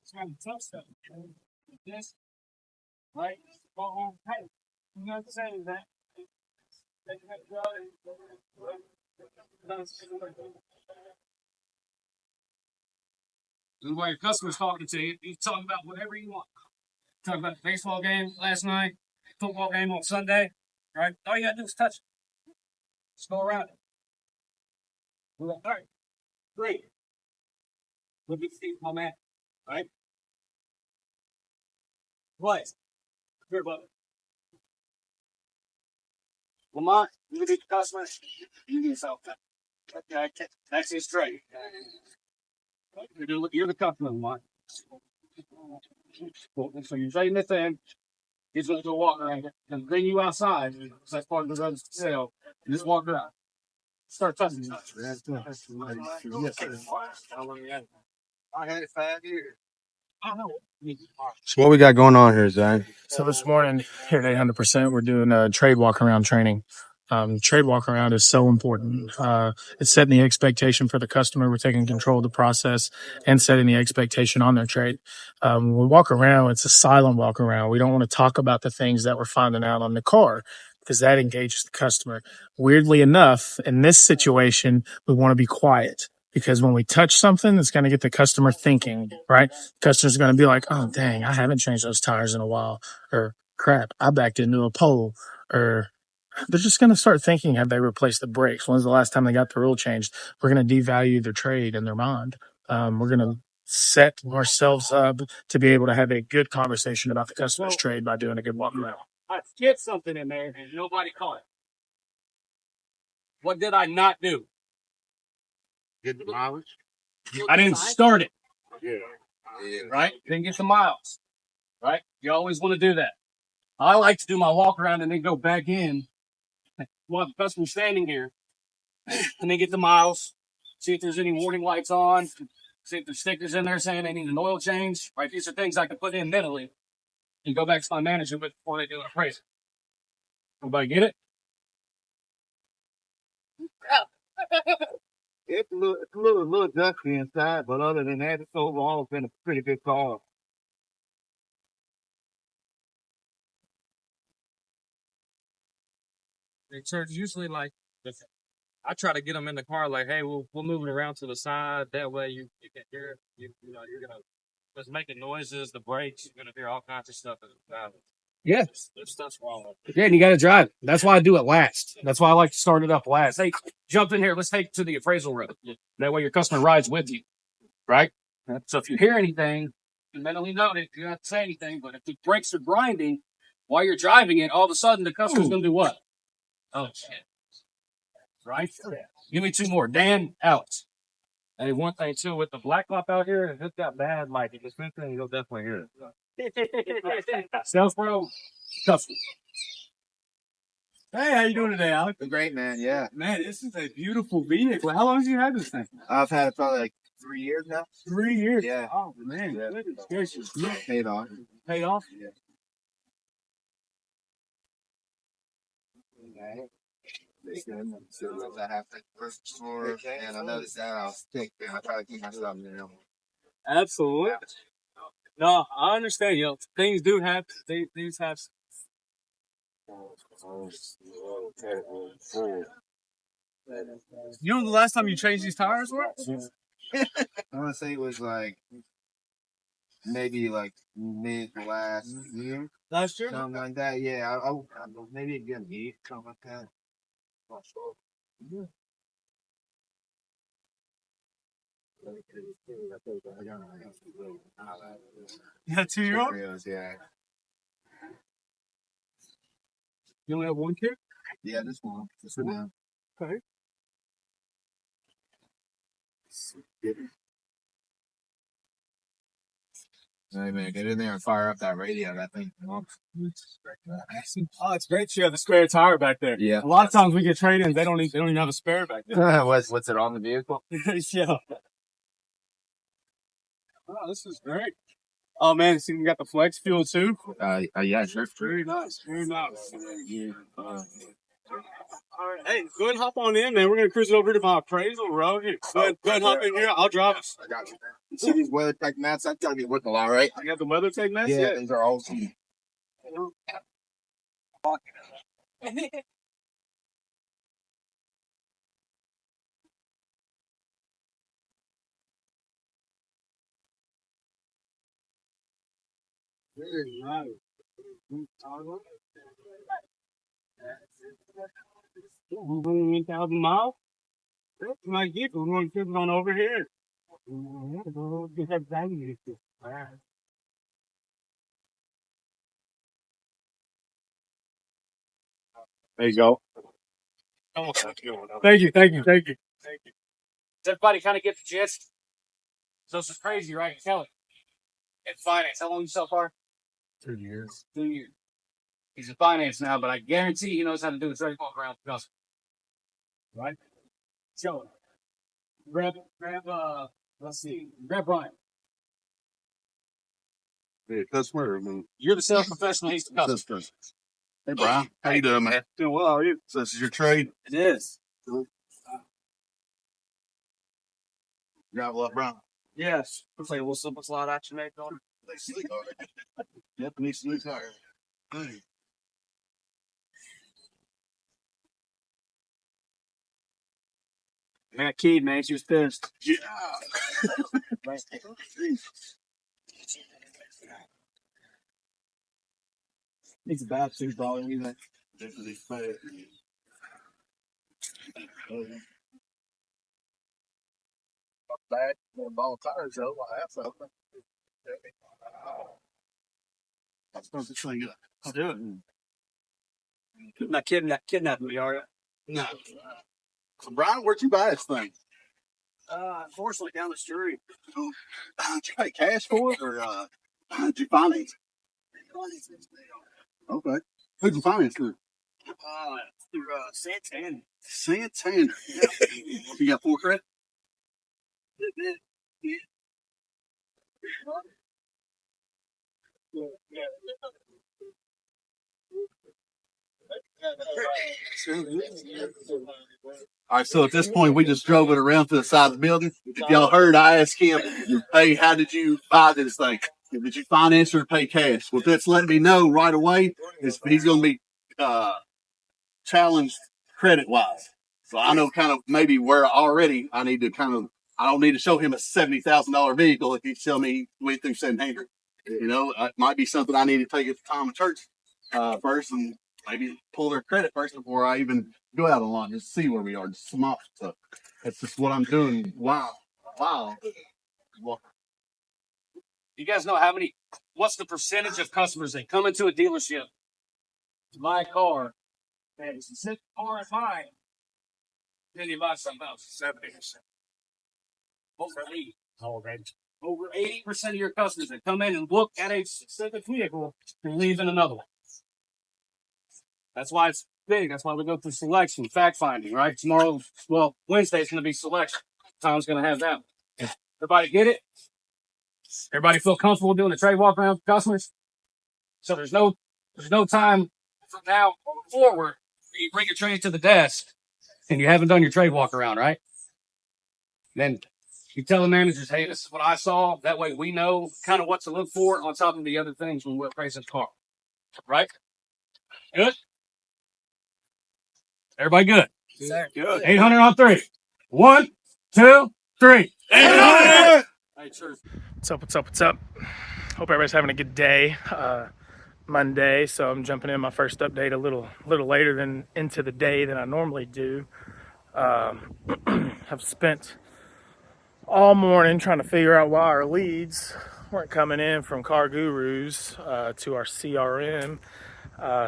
It's kind of tough stuff. This, right? Hey, you know what I'm saying? That. This is why your customer's talking to you. You talk about whatever you want. Talk about the baseball game last night, football game on Sunday, right? All you gotta do is touch it. Just go around it. All right, great. Look at Steve, my man. All right? What? Here, bud. Lamont, you get the customer. You get yourself. Okay, that's his trade. You're the customer, Lamont. So you're trading this in. He's going to go walk around and bring you outside. So that's part of the run sale. You just walk around. Start touching it. Yes, I had it 5 years. I know. So what we got going on here, Zach? So this morning here at 800%, we're doing a trade walk around training. Trade walk around is so important. It's setting the expectation for the customer. We're taking control of the process and setting the expectation on their trade. When we walk around, it's a silent walk around. We don't want to talk about the things that we're finding out on the car because that engages the customer. Weirdly enough, in this situation, we want to be quiet because when we touch something, it's going to get the customer thinking, right? Customer's going to be like, oh, dang, I haven't changed those tires in a while. Or crap, I backed into a pole. Or they're just going to start thinking, have they replaced the brakes? When's the last time they got the oil changed? We're going to devalue their trade in their mind. We're going to set ourselves up to be able to have a good conversation about the customer's trade by doing a good walk around. I skipped something in there and nobody caught it. What did I not do? Get the mileage. I didn't start it. Yeah. Right? Didn't get the miles. Right? You always want to do that. I like to do my walk around and then go back in while the customer's standing here and then get the miles, see if there's any warning lights on, see if there's stickers in there saying they need an oil change. Right? These are things I can put in mentally and go back to my manager with before they do an appraisal. Everybody get it? It's a little dusty inside, but other than that, it's overall been a pretty good car. So it's usually like I try to get them in the car like, hey, we'll move it around to the side. That way you can hear it. You know you're gonna just making noises, the brakes. You're gonna hear all kinds of stuff. Yeah. There's stuff's wrong with it. Yeah, and you got to drive. That's why I do it last. That's why I like to start it up last. Hey, jump in here. Let's take it to the appraisal room. That way your customer rides with you, right? So if you hear anything, you mentally note it. You don't have to say anything. But if the brakes are grinding while you're driving it, all of a sudden the customer's going to do what? Oh, shit. Right? Give me two more. Dan, Alex. Hey, one thing too with the black clop out here, if it's got bad light, if it's something, you'll definitely hear it. Sales pro, customer. Hey, how you doing today, Alex? Great, man. Yeah. Man, this is a beautiful vehicle. How long have you had this thing? I've had it probably like 3 years now. 3 years. Yeah. Oh man, Yeah. goodness gracious. Paid off. Paid off. Yeah. Okay. So I have to first store, and I noticed that I was sick, and I try to keep myself there. Absolutely. No, I understand. You know, things do have. Things have. You know the last time you changed these tires were? I want to say it was like maybe like mid last year, Last year? something like that. Yeah, I maybe again eat something like that. Yeah, 2 year old. Yeah. You only have one kid? Yeah, this one. This one. Okay. Hey man, get in there and fire up that radio. That thing. Oh, it's great you have the spare tire back there. Yeah. A lot of times we get trade-ins, they don't even have a spare back there. What's it on the vehicle? Yeah. Oh, this is great. Oh man, see we got the flex fuel too. Yeah, sure. Very nice. Very nice. All right. Hey, go ahead and hop on in, man. We're gonna cruise it over to my appraisal, bro. Here, go ahead and hop in here. I'll drive us. I got you. You see these weather tech mats? That's gotta be worth a lot, right? You got the weather tech mats? Yeah, these are awesome. Very nice. 1,000 miles. That's my gift. We're going to trip on over here. Get that value. There you go. Thank you. Does everybody kind of get the gist? So this is crazy, right? Kelly, in finance, how long you so far? 2 years. 2 years. He's in finance now, but I guarantee he knows how to do the trade walk around the customer. Right? So, grab, let's see, grab Brian. Yeah, customer. I mean, You're the sales professional, he's the customer. hey, Brian. How you doing, man? Doing well, how are you? So this is your trade? It is. Drive a lot, Brian. Yes. Looks like a little simple slide action made on They sleep on it. Yep, needs new tire. Hey. Man, that kid, man, she was pissed. Yeah. Needs a bath suit, probably. You know. Definitely bad. Bad. Ball tires, though. I have some. That's supposed to swing up. Let's do it. Not kidnapping me, are you? No. So, Brian, where'd you buy this thing? Unfortunately, down the street. Did you pay cash for it, or did you finance? Okay. Who'd you finance through? Through Santan. Santander. You got full credit? All right, so at this point, we just drove it around to the side of the building. If y'all heard, I asked him, hey, how did you buy this thing? Did you finance or pay cash? Well, that's letting me know right away is he's going to be challenged credit-wise. So I know kind of maybe where already I need to I don't need to show him a $70,000 vehicle if he's telling me he went through 700. You know, it might be something I need to take at the time of church first and maybe pull their credit first before I even go out on line, just see where we are, just some options. So that's just what I'm doing. Wow. Well, You guys know what's the percentage of customers that come into a dealership to buy a car, and it's a simple car in mind, then you buy something else? 70%. Over 80. Over 80% of your customers that come in and look at a specific vehicle and leave in another one. That's why it's big. That's why we go through selection, fact finding, right? Tomorrow, Wednesday's going to be selection. Tom's going to have that. Everybody get it? Everybody feel comfortable doing the trade walk around with customers? So there's no time from now forward. You bring your trade to the desk and you haven't done your trade walk around, right? Then you tell the managers, hey, this is what I saw. That way we know kind of what to look for on top of the other things when we're appraising the car. Right? Good? Everybody good? Good. 800 on 3. 1, 2, 3. 800! Hey, sure. What's up? Hope everybody's having a good day. Monday, so I'm jumping in my first update a little later than into the day than I normally do. I've spent all morning trying to figure out why our leads weren't coming in from Car Gurus to our CRM.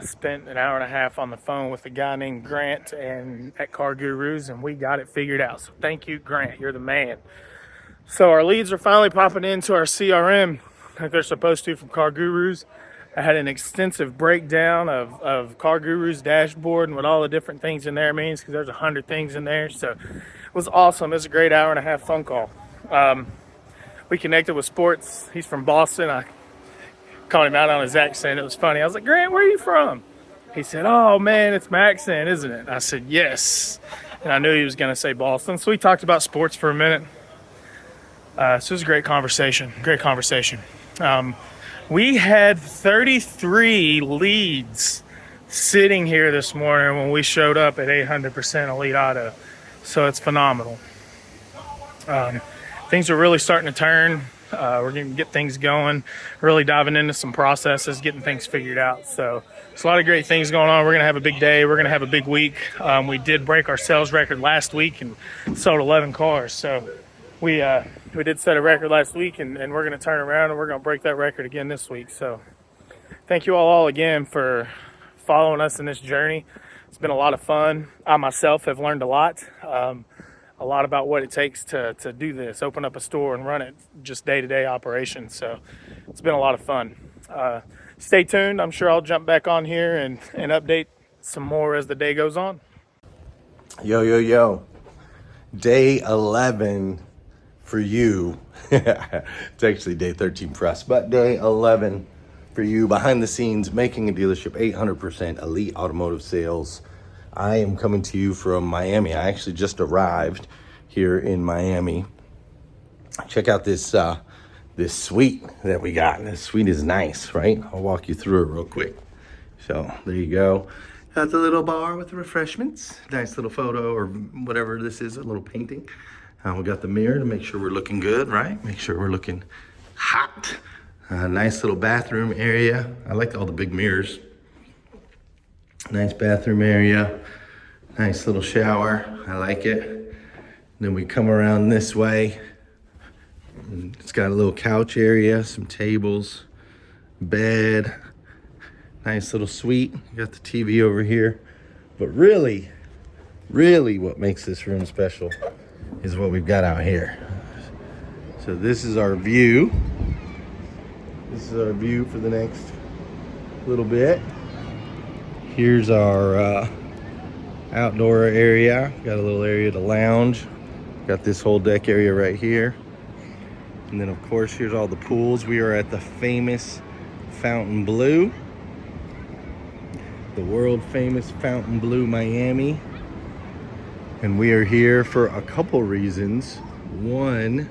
Spent an hour and a half on the phone with a guy named Grant and at Car Gurus, and we got it figured out. So thank you, Grant. You're the man. So our leads are finally popping into our CRM like they're supposed to from Car Gurus. I had an extensive breakdown of Car Gurus dashboard and what all the different things in there means, because there's 100 things in there. So it was awesome. It was a great hour and a half phone call. We connected with Sports. He's from Boston. I called him out on his accent. It was funny. I was like, Grant, where are you from? He said, "Oh man, it's Maxon, isn't it?" I said, "Yes." And I knew he was going to say Boston. So we talked about sports for a minute. So it was a great conversation. Great conversation. We had 33 leads sitting here this morning when we showed up at 800% Elite Auto. So it's phenomenal. Things are really starting to turn. We're going to get things going, really diving into some processes, getting things figured out. So there's a lot of great things going on. We're going to have a big day. We're going to have a big week. We did break our sales record last week and sold 11 cars. So we did set a record last week, and we're going to turn around and we're going to break that record again this week. So thank you all again for following us in this journey. It's been a lot of fun. I myself have learned a lot about what it takes to do this, open up a store and run it just day-to-day operations. So it's been a lot of fun. Stay tuned. I'm sure I'll jump back on here and update some more as the day goes on. Yo. Day 11 for you. It's actually day 13 for us, but day 11 for you behind the scenes, making a dealership 800% Elite Automotive Sales. I am coming to you from Miami. I actually just arrived here in Miami. Check out this suite that we got. This suite is nice, right? I'll walk you through it real quick. So there you go. Got the little bar with the refreshments. Nice little photo or whatever this is, a little painting. We got the mirror to make sure we're looking good, right? Make sure we're looking hot. Nice little bathroom area. I like all the big mirrors. Nice bathroom area. Nice little shower. I like it. Then we come around this way. And it's got a little couch area, some tables, bed. Nice little suite. You got the TV over here. But really what makes this room special is what we've got out here. So this is our view. This is our view for the next little bit. Here's our outdoor area. Got a little area to lounge. Got this whole deck area right here. And then of course, here's all the pools. We are at the famous Fontainebleau. The world famous Fontainebleau, Miami. And we are here for a couple reasons. One,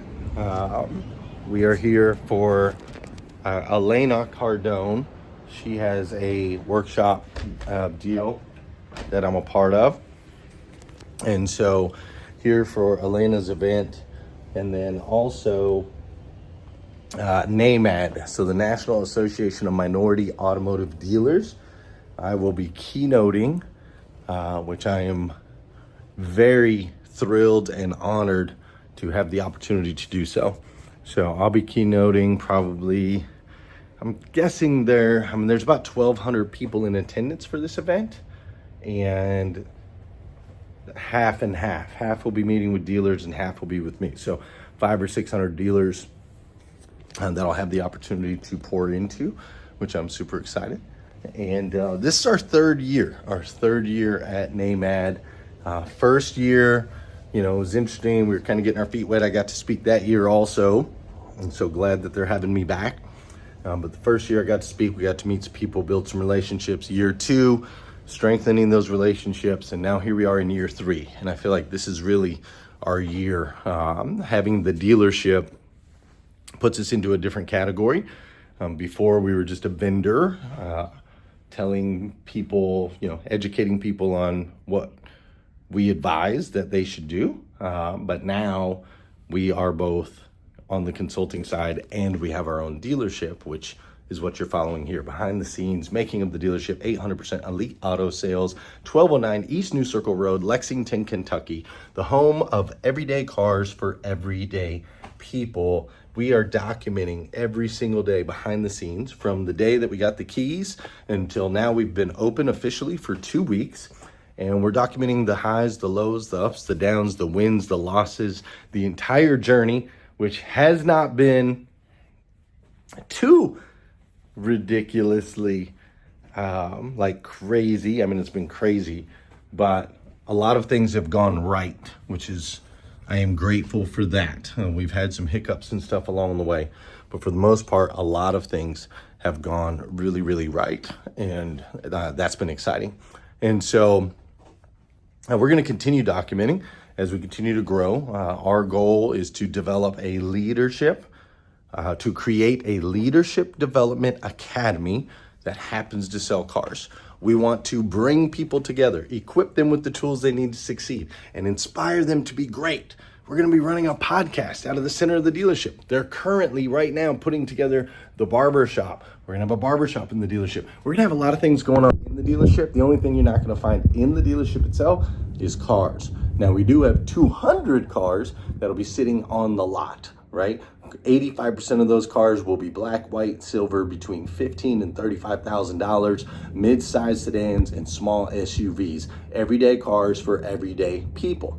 we are here for Elena Cardone. She has a workshop deal that I'm a part of. And so here for Elena's event, and then also NAMAD, so the National Association of Minority Automotive Dealers. I will be keynoting, which I am very thrilled and honored to have the opportunity to do so. So I'll be keynoting probably, I'm guessing there's about 1,200 people in attendance for this event, and half and half. Half will be meeting with dealers and half will be with me. So 500 or 600 dealers that I'll have the opportunity to pour into, which I'm super excited. And this is our third year at NAMAD. First year, it was interesting. We were kind of getting our feet wet. I got to speak that year also. I'm so glad that they're having me back. But the first year I got to speak, we got to meet some people, build some relationships. Year two, strengthening those relationships. And now here we are in year three. And I feel like this is really our year. Having the dealership puts us into a different category. Before we were just a vendor, telling people, educating people on what we advise that they should do. But now we are both on the consulting side and we have our own dealership, which is what you're following here behind the scenes, making of the dealership 800% Elite Auto Sales, 1209 East New Circle Road, Lexington, Kentucky, the home of everyday cars for everyday people. We are documenting every single day behind the scenes from the day that we got the keys until now. We've been open officially for 2 weeks, and we're documenting the highs, the lows, the ups, the downs, the wins, the losses, the entire journey, which has not been too ridiculously crazy. I mean, it's been crazy, but a lot of things have gone right, which is I am grateful for that. We've had some hiccups and stuff along the way, but for the most part, a lot of things have gone really, really right, and that's been exciting. And so we're going to continue documenting as we continue to grow. Our goal is to develop a leadership, to create a leadership development academy that happens to sell cars. We want to bring people together, equip them with the tools they need to succeed, and inspire them to be great. We're going to be running a podcast out of the center of the dealership. They're currently right now putting together the barber shop. We're going to have a barber shop in the dealership. We're going to have a lot of things going on in the dealership. The only thing you're not going to find in the dealership itself is cars. Now, we do have 200 cars that'll be sitting on the lot, right? 85% of those cars will be black, white, silver, between $15,000 and $35,000, mid-size sedans and small SUVs, everyday cars for everyday people.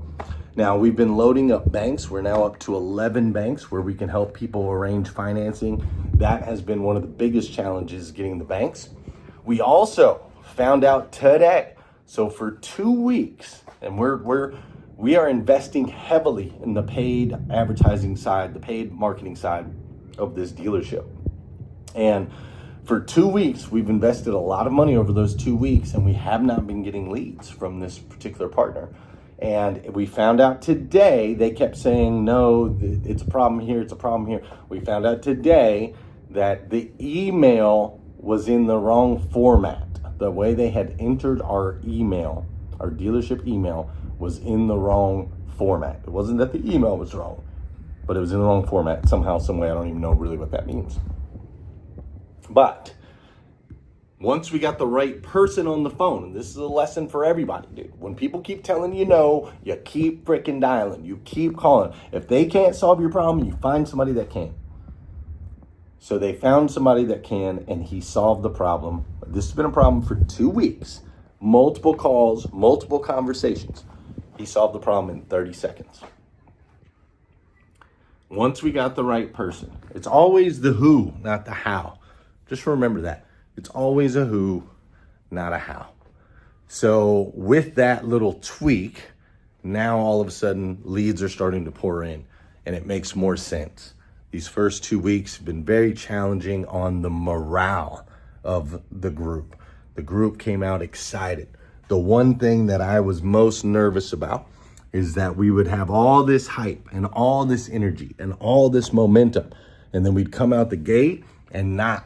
Now, we've been loading up banks. We're now up to 11 banks where we can help people arrange financing. That has been one of the biggest challenges, getting the banks. We also found out today, so for 2 weeks, and we are investing heavily in the paid advertising side, the paid marketing side of this dealership. And for 2 weeks, we've invested a lot of money over those 2 weeks, and we have not been getting leads from this particular partner. And we found out today, they kept saying, no, it's a problem here, it's a problem here. We found out today that the email was in the wrong format. The way they had entered our email, our dealership email, was in the wrong format. It wasn't that the email was wrong, but it was in the wrong format somehow, some way. I don't even know really what that means. But once we got the right person on the phone, and this is a lesson for everybody, dude. When people keep telling you no, you keep freaking dialing. You keep calling. If they can't solve your problem, you find somebody that can. So they found somebody that can, and he solved the problem. This has been a problem for 2 weeks. Multiple calls, multiple conversations. He solved the problem in 30 seconds. Once we got the right person, it's always the who, not the how. Just remember that. It's always a who, not a how. So with that little tweak, now all of a sudden leads are starting to pour in, and it makes more sense. These first 2 weeks have been very challenging on the morale of the group. The group came out excited. The one thing that I was most nervous about is that we would have all this hype and all this energy and all this momentum, and then we'd come out the gate and not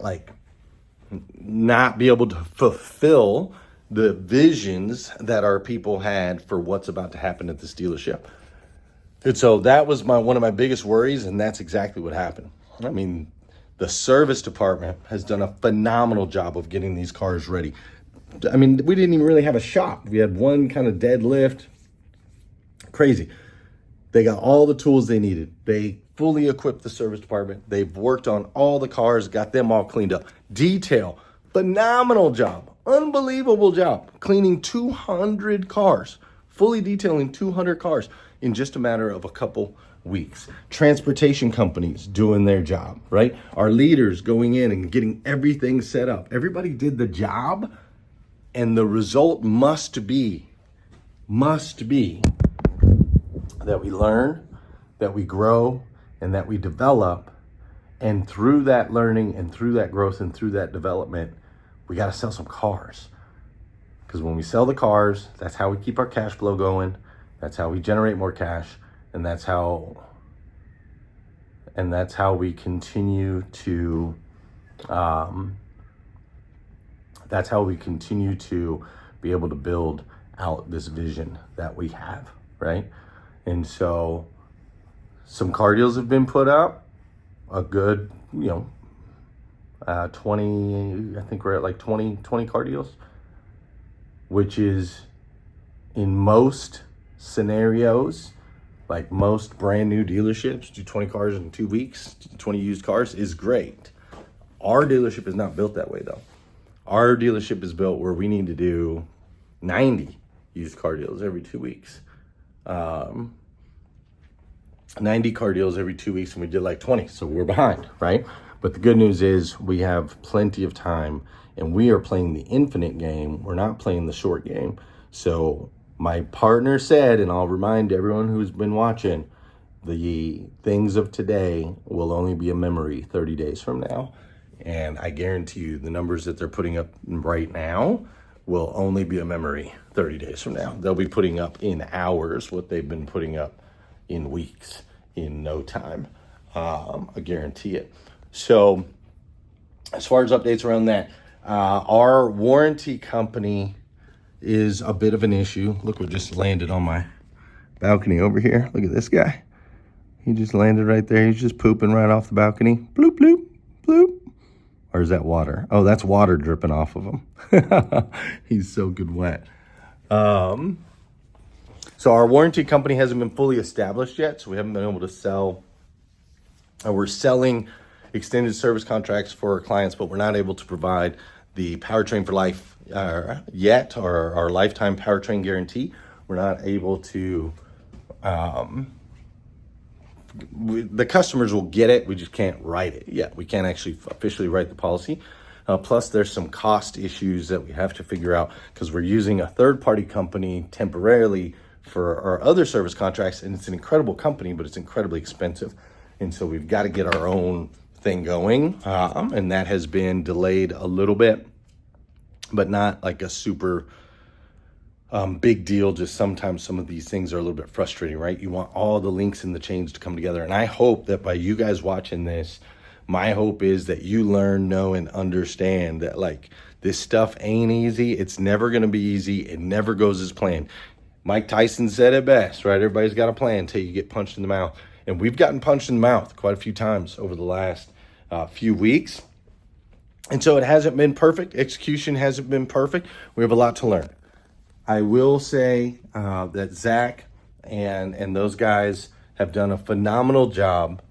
be able to fulfill the visions that our people had for what's about to happen at this dealership. And so that was one of my biggest worries, and that's exactly what happened. I mean, the service department has done a phenomenal job of getting these cars ready. I mean, we didn't even really have a shop. We had one kind of deadlift. Crazy. They got all the tools they needed. They fully equipped the service department. They've worked on all the cars, got them all cleaned up. Detail, phenomenal job. Unbelievable job. Cleaning 200 cars, fully detailing 200 cars in just a matter of a couple weeks. Transportation companies doing their job, right? Our leaders going in and getting everything set up. Everybody did the job, and the result must be that we learn, that we grow, and that we develop. And through that learning and through that growth and through that development, we got to sell some cars. Because when we sell the cars, that's how we keep our cash flow going. That's how we generate more cash. And that's how we continue to be able to build out this vision that we have, right? And so some car deals have been put up, a good, 20, I think we're at like 20 car deals, which is in most scenarios, like most brand new dealerships, do 20 cars in 2 weeks, 20 used cars is great. Our dealership is not built that way though. Our dealership is built where we need to do 90 used car deals every 2 weeks. 90 car deals every 2 weeks, and we did like 20, so we're behind, right? But the good news is we have plenty of time, and we are playing the infinite game. We're not playing the short game. So My partner said, and I'll remind everyone who's been watching, the things of today will only be a memory 30 days from now. And I guarantee you the numbers that they're putting up right now will only be a memory 30 days from now. They'll be putting up in hours what they've been putting up in weeks, in no time. I guarantee it. So as far as updates around that, our warranty company is a bit of an issue. Look what just landed on my balcony over here. Look at this guy. He just landed right there. He's just pooping right off the balcony. Bloop, bloop, bloop. Or is that water? Oh, that's water dripping off of him. He's so good wet. So our warranty company hasn't been fully established yet, so we haven't been able to sell. We're selling extended service contracts for our clients, but we're not able to provide the powertrain for life yet, or our lifetime powertrain guarantee. We're not able to, the customers will get it, we just can't write it yet. We can't actually officially write the policy. Plus there's some cost issues that we have to figure out because we're using a third-party company temporarily for our other service contracts, and it's an incredible company, but it's incredibly expensive. And so we've got to get our own thing going, and that has been delayed a little bit, but not like a super big deal. Just sometimes some of these things are a little bit frustrating, right? You want all the links in the chains to come together. And I hope that by you guys watching this, my hope is that you learn, know, and understand that like this stuff ain't easy. It's never going to be easy. It never goes as planned. Mike Tyson said it best, right? Everybody's got a plan until you get punched in the mouth. And we've gotten punched in the mouth quite a few times over the last few weeks. And so it hasn't been perfect. Execution hasn't been perfect. We have a lot to learn. I will say that Zach and those guys have done a phenomenal job.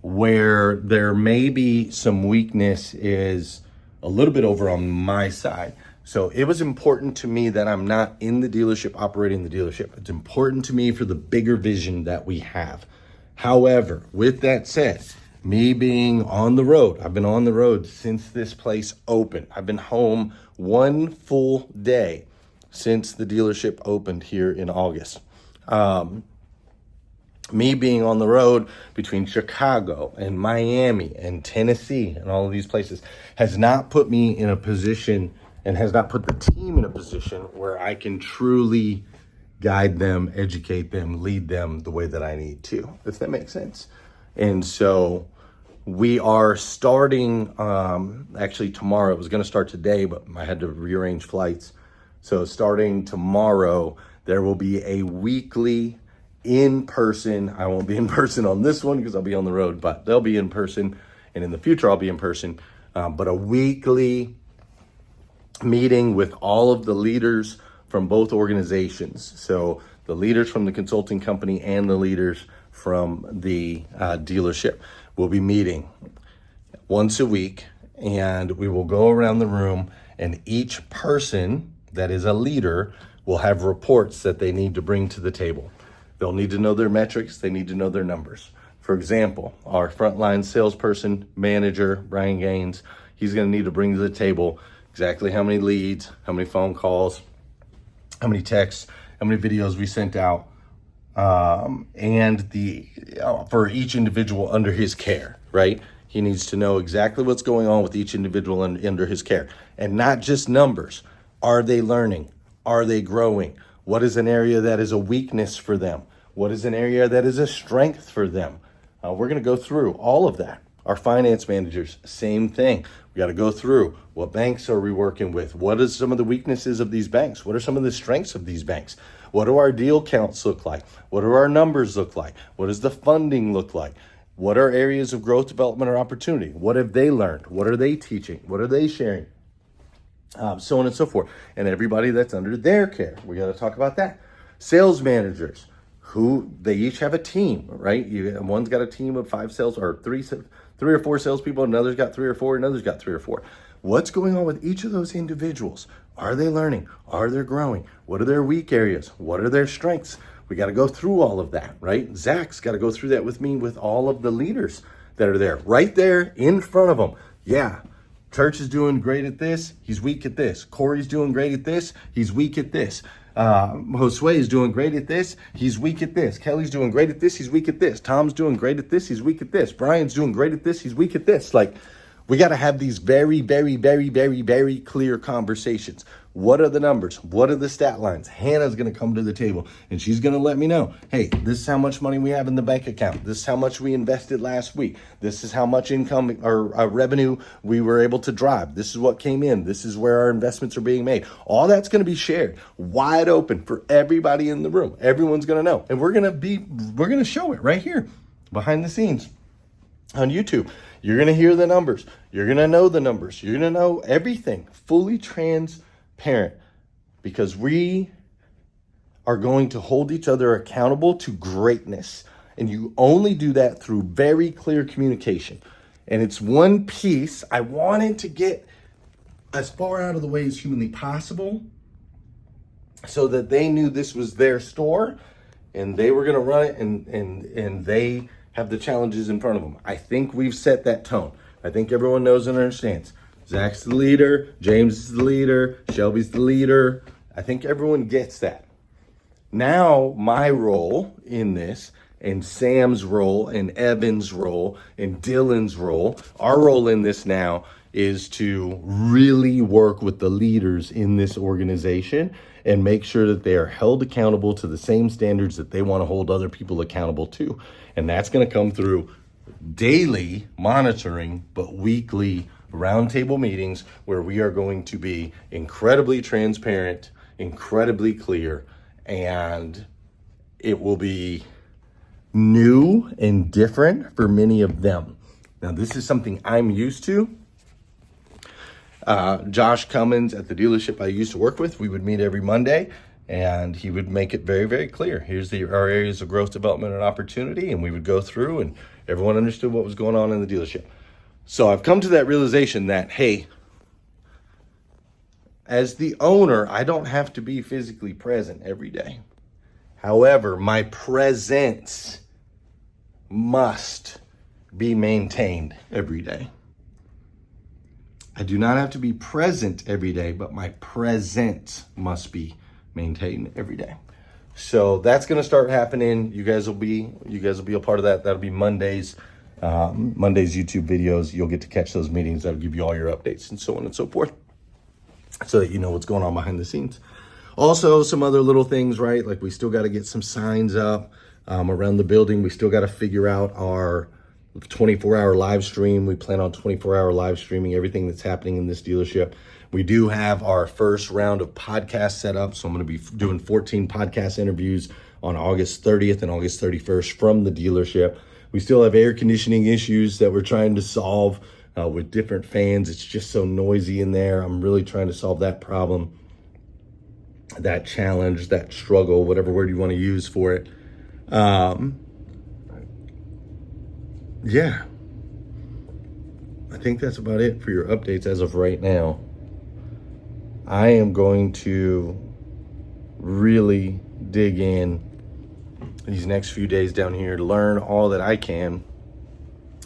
Where there may be some weakness is a little bit over on my side. So it was important to me that I'm not in the dealership operating the dealership. It's important to me for the bigger vision that we have. However, with that said, me being on the road, I've been on the road since this place opened. I've been home one full day since the dealership opened here in August. Me being on the road between Chicago and Miami and Tennessee and all of these places has not put me in a position and has not put the team in a position where I can truly guide them, educate them, lead them the way that I need to, if that makes sense. And so we are starting, actually tomorrow. It was going to start today, but I had to rearrange flights. So starting tomorrow, there will be a weekly in person. I won't be in person on this one because I'll be on the road, but they'll be in person. And in the future, I'll be in person. But a weekly meeting with all of the leaders from both organizations. So the leaders from the consulting company and the leaders from the dealership will be meeting once a week. And we will go around the room, and each person that is a leader will have reports that they need to bring to the table. They'll need to know their metrics. They need to know their numbers. For example, our frontline salesperson, manager, Brian Gaines, he's going to need to bring to the table exactly how many leads, how many phone calls, how many texts, how many videos we sent out, and for each individual under his care, right? He needs to know exactly what's going on with each individual under his care, and not just numbers. Are they learning? Are they growing? What is an area that is a weakness for them? What is an area that is a strength for them? We're going to go through all of that. Our finance managers, same thing. We got to go through what banks are we working with? What is some of the weaknesses of these banks? What are some of the strengths of these banks? What do our deal counts look like? What do our numbers look like? What does the funding look like? What are areas of growth, development, or opportunity? What have they learned? What are they teaching? What are they sharing? So on and so forth. And everybody that's under their care, we got to talk about that. Sales managers, who they each have a team, right? One's got a team of 5 sales or three or four salespeople, another's got 3 or 4, another's got 3 or 4. What's going on with each of those individuals? Are they learning? Are they growing? What are their weak areas? What are their strengths? We got to go through all of that, right? Zach's got to go through that with me, with all of the leaders that are there, right there in front of them. Yeah. Church is doing great at this. He's weak at this. Corey's doing great at this. He's weak at this. Josue is doing great at this, he's weak at this. Kelly's doing great at this, he's weak at this. Tom's doing great at this, he's weak at this. Brian's doing great at this, he's weak at this. Like, we got to have these very, very, very, very, very clear conversations. What are the numbers? What are the stat lines? Hannah's going to come to the table and she's going to let me know, hey, this is how much money we have in the bank account. This is how much we invested last week. This is how much income or revenue we were able to drive. This is what came in. This is where our investments are being made. All that's going to be shared wide open for everybody in the room. Everyone's going to know. And we're going to show it right here behind the scenes on YouTube. You're going to hear the numbers. You're going to know the numbers. You're going to know everything fully transparent, because we are going to hold each other accountable to greatness. And you only do that through very clear communication. And it's one piece I wanted to get as far out of the way as humanly possible so that they knew this was their store and they were going to run it, and they have the challenges in front of them. I think we've set that tone. I think everyone knows and understands. Zach's the leader, James is the leader, Shelby's the leader. I think everyone gets that. Now, my role in this, and Sam's role, and Evan's role, and Dylan's role, our role in this now is to really work with the leaders in this organization and make sure that they are held accountable to the same standards that they want to hold other people accountable to. And that's going to come through daily monitoring, but weekly roundtable meetings where we are going to be incredibly transparent, incredibly clear, and it will be new and different for many of them. Now, this is something I'm used to. Josh Cummins at the dealership I used to work with, we would meet every Monday, and he would make it very, very clear. Here's our areas of growth, development, and opportunity, and we would go through, and everyone understood what was going on in the dealership. So I've come to that realization that, hey, as the owner, I don't have to be physically present every day. However, my presence must be maintained every day. I do not have to be present every day, but my presence must be maintained every day. So that's going to start happening. You guys will be a part of that. That'll be Mondays YouTube videos. You'll get to catch those meetings. That'll give you all your updates and so on and so forth, so that you know what's going on behind the scenes. Also, some other little things, right? Like, we still got to get some signs up around the building. We still got to figure out our 24-hour live stream. We plan on 24-hour live streaming everything that's happening in this dealership. We do have our first round of podcasts set up. So I'm going to be doing 14 podcast interviews on August 30th and August 31st from the dealership. We still have air conditioning issues that we're trying to solve with different fans. It's just so noisy in there. I'm really trying to solve that problem, that challenge, that struggle, whatever word you want to use for it. Yeah, I think that's about it for your updates as of right now. I am going to really dig in these next few days down here to learn all that I can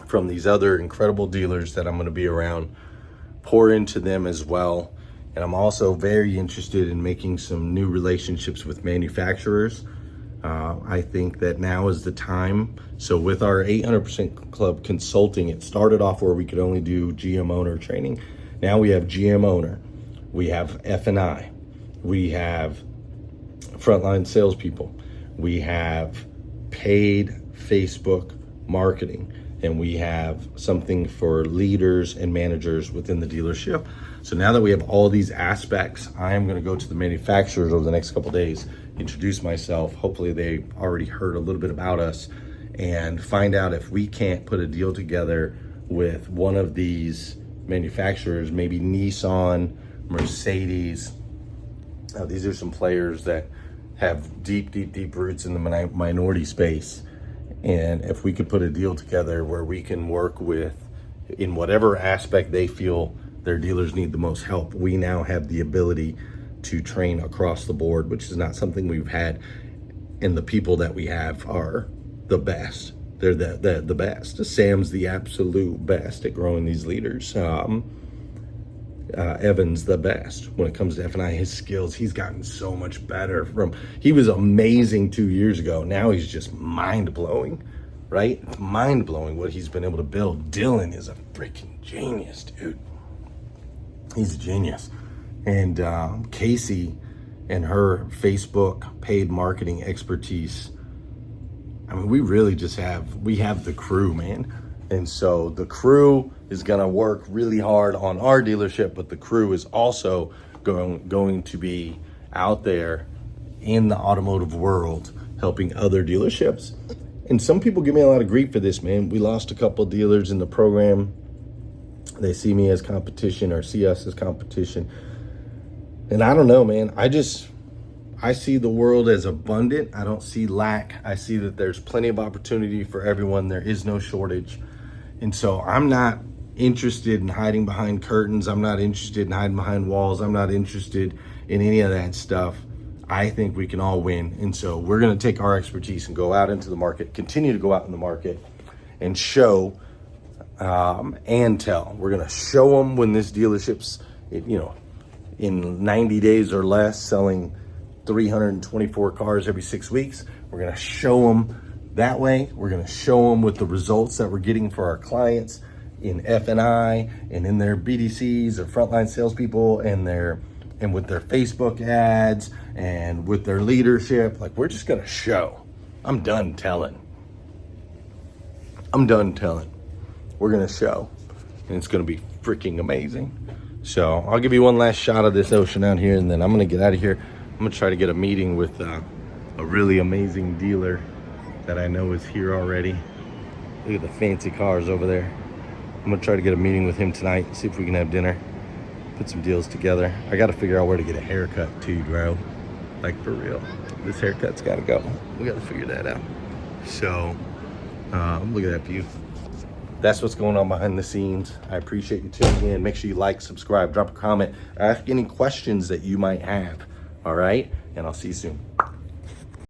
from these other incredible dealers that I'm going to be around, pour into them as well. And I'm also very interested in making some new relationships with manufacturers. I think that now is the time. So with our 800% Club Consulting, it started off where we could only do GM owner training. Now we have GM owner, we have F&I, we have frontline salespeople, we have paid Facebook marketing, and we have something for leaders and managers within the dealership. So now that we have all these aspects, I am going to go to the manufacturers over the next couple of days, introduce myself. Hopefully they already heard a little bit about us, and find out if we can't put a deal together with one of these manufacturers, maybe Nissan, Mercedes. These are some players that have deep roots in the minority space. And if we could put a deal together where we can work with, in whatever aspect they feel their dealers need the most help, we now have the ability to train across the board, which is not something we've had. And the people that we have are the best. They're the best. Sam's the absolute best at growing these leaders. Evans the best when it comes to F&I. His skills, he's gotten so much better. He was amazing 2 years ago. Now he's just mind-blowing, right? It's mind-blowing what he's been able to build. Dylan is a freaking genius, dude. He's a genius. And Casey and her Facebook paid marketing expertise. I mean, we really just have the crew, man. And so the crew is going to work really hard on our dealership, but the crew is also going to be out there in the automotive world helping other dealerships. And some people give me a lot of grief for this, man. We lost a couple dealers in the program. They see me as competition or see us as competition. And I don't know, man. I see the world as abundant. I don't see lack. I see that there's plenty of opportunity for everyone. There is no shortage. And so I'm not interested in hiding behind curtains. I'm not interested in hiding behind walls. I'm not interested in any of that stuff. I think we can all win. And so we're going to take our expertise and go out into the market, continue to go out in the market and show and tell. We're going to show them when this dealership's, in 90 days or less, selling 324 cars every 6 weeks. We're going to show them that way. We're going to show them with the results that we're getting for our clients in F&I and in their BDCs or frontline salespeople and with their Facebook ads and with their leadership. Like, we're just going to show. I'm done telling. We're going to show, and it's going to be freaking amazing. So I'll give you one last shot of this ocean out here, and then I'm going to get out of here. I'm going to try to get a meeting with a really amazing dealer that I know is here already. Look at the fancy cars over there. I'm going to try to get a meeting with him tonight, see if we can have dinner, put some deals together. I got to figure out where to get a haircut too, bro. Like, for real. This haircut's got to go. We got to figure that out. So, look at that view. That's what's going on behind the scenes. I appreciate you tuning in. Make sure you like, subscribe, drop a comment, ask any questions that you might have. All right? And I'll see you soon.